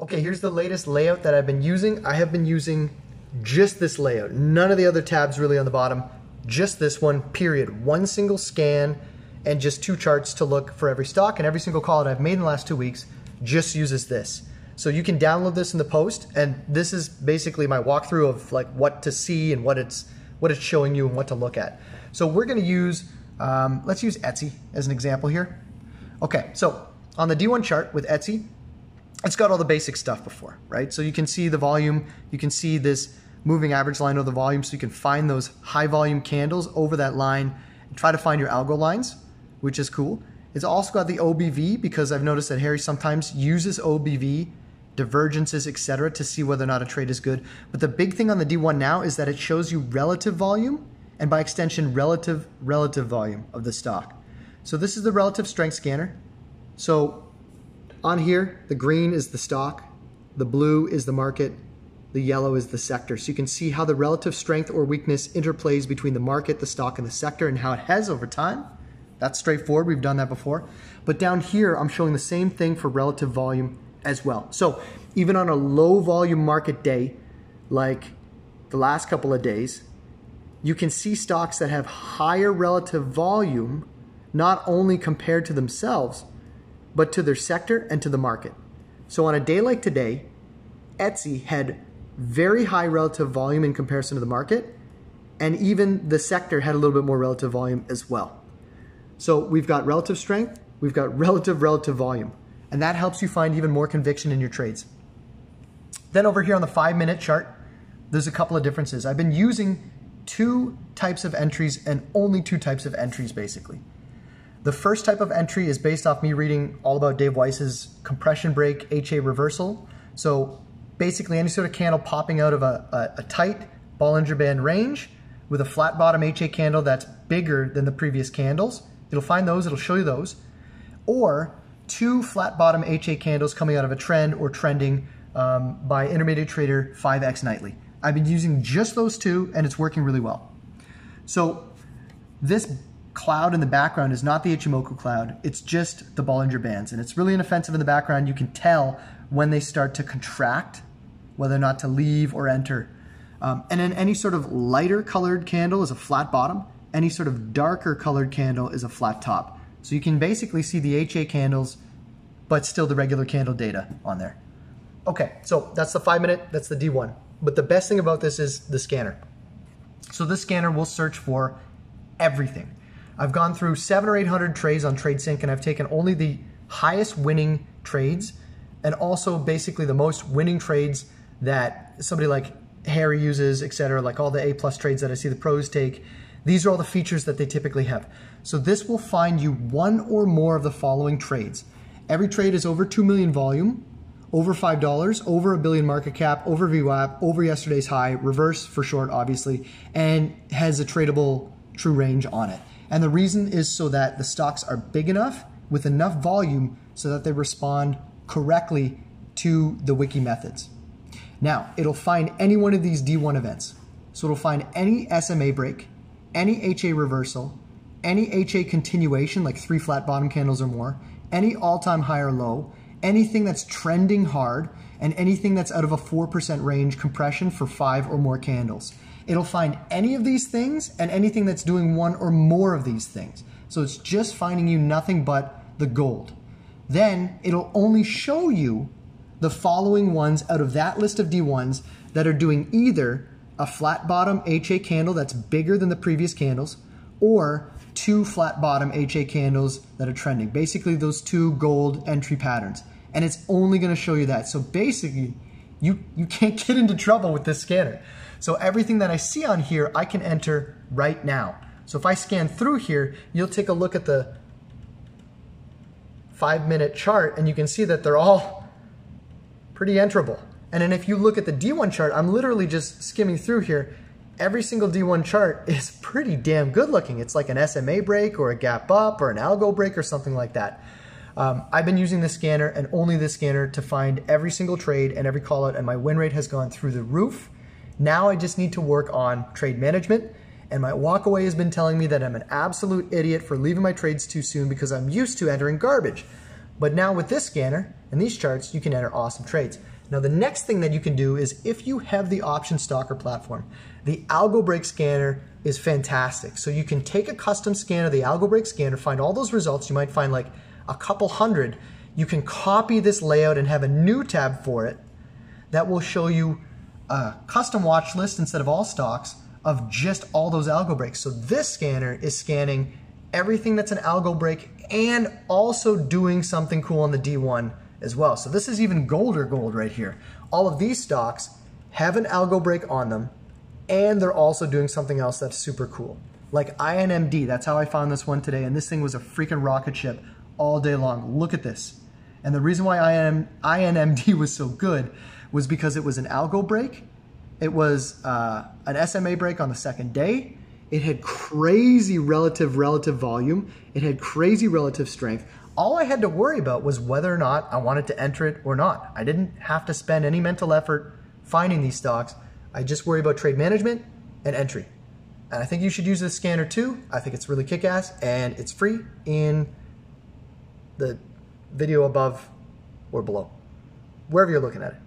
Okay, here's the latest layout that I've been using. I have been using just this layout. None of the other tabs really on the bottom. Just this one, period. One single scan and just 2 charts to look for every stock, and every single call that I've made in the last 2 weeks just uses this. So you can download this in the post, and this is basically my walkthrough of like what to see and what it's showing you and what to look at. So we're gonna use, let's use Etsy as an example here. Okay, so on the D1 chart with Etsy, it's got all the basic stuff before, right? So you can see the volume, you can see this moving average line of the volume, so you can find those high volume candles over that line and try to find your algo lines, which is cool. It's also got the OBV, because I've noticed that Harry sometimes uses OBV, divergences, etc., to see whether or not a trade is good. But the big thing on the D1 now is that it shows you relative volume, and by extension, relative volume of the stock. So this is the relative strength scanner. So on here, the green is the stock, the blue is the market, the yellow is the sector. So you can see how the relative strength or weakness interplays between the market, the stock, and the sector, and how it has over time. That's straightforward, we've done that before. But down here, I'm showing the same thing for relative volume as well. So even on a low volume market day, like the last couple of days, you can see stocks that have higher relative volume, not only compared to themselves, but to their sector and to the market. So on a day like today, Etsy had very high relative volume in comparison to the market, and even the sector had a little bit more relative volume as well. So we've got relative strength, we've got relative volume, and that helps you find even more conviction in your trades. Then over here on the 5-minute chart, there's a couple of differences. I've been using 2 types of entries, and only 2 types of entries basically. The first type of entry is based off me reading all about Dave Weiss's compression break HA reversal. So basically any sort of candle popping out of a tight Bollinger Band range with a flat bottom HA candle that's bigger than the previous candles. It'll find those, it'll show you those. Or 2 flat bottom HA candles coming out of a trend or trending by Intermediate Trader 5X Nightly. I've been using just those 2, and it's working really well. So this cloud in the background is not the Ichimoku cloud, it's just the Bollinger Bands, and it's really inoffensive in the background. You can tell when they start to contract, whether or not to leave or enter. And then any sort of lighter colored candle is a flat bottom, any sort of darker colored candle is a flat top. So you can basically see the HA candles, but still the regular candle data on there. Okay, so that's the 5-minute, that's the D1. But the best thing about this is the scanner. So this scanner will search for everything. I've gone through 700 or 800 trades on TradeSync, and I've taken only the highest winning trades, and also basically the most winning trades that somebody like Harry uses, etc., like all the A+ trades that I see the pros take. These are all the features that they typically have. So this will find you 1 or more of the following trades. Every trade is over 2 million volume, over $5, over $1 billion market cap, over VWAP, over yesterday's high, reverse for short obviously, and has a tradable true range on it. And the reason is so that the stocks are big enough with enough volume so that they respond correctly to the wiki methods. Now, it'll find any one of these D1 events. So it'll find any SMA break, any HA reversal, any HA continuation, like 3 flat bottom candles or more, any all-time high or low, anything that's trending hard, and anything that's out of a 4% range compression for 5 or more candles. It'll find any of these things and anything that's doing 1 or more of these things. So it's just finding you nothing but the gold. Then it'll only show you the following ones out of that list of D1s that are doing either a flat bottom HA candle that's bigger than the previous candles, or 2 flat bottom HA candles that are trending. Basically those 2 gold entry patterns. And it's only gonna show you that. So basically, you can't get into trouble with this scanner. So everything that I see on here, I can enter right now. So if I scan through here, you'll take a look at the 5-minute chart, and you can see that they're all pretty enterable. And then if you look at the D1 chart, I'm literally just skimming through here. Every single D1 chart is pretty damn good looking. It's like an SMA break or a gap up or an algo break or something like that. I've been using this scanner and only this scanner to find every single trade and every call out, and my win rate has gone through the roof. Now I just need to work on trade management, and my walkaway has been telling me that I'm an absolute idiot for leaving my trades too soon because I'm used to entering garbage. But now with this scanner, And these charts, you can enter awesome trades. Now the next thing that you can do is if you have the Option Stalker platform, the Algo Break Scanner is fantastic. So you can take a custom scan of the Algo Break Scanner, find all those results, you might find like a couple hundred. You can copy this layout and have a new tab for it that will show you a custom watch list instead of all stocks of just all those algo breaks. So this scanner is scanning everything that's an algo break and also doing something cool on the D1 as well. So this is even golder gold right here. All of these stocks have an algo break on them and they're also doing something else that's super cool. Like INMD, that's how I found this one today, and this thing was a freaking rocket ship all day long. Look at this. And the reason why INMD was so good was because it was an algo break. It was an SMA break on the second day. It had crazy relative volume. It had crazy relative strength. All I had to worry about was whether or not I wanted to enter it or not. I didn't have to spend any mental effort finding these stocks. I just worry about trade management and entry. And I think you should use this scanner too. I think it's really kick-ass and it's free in the video above or below, wherever you're looking at it.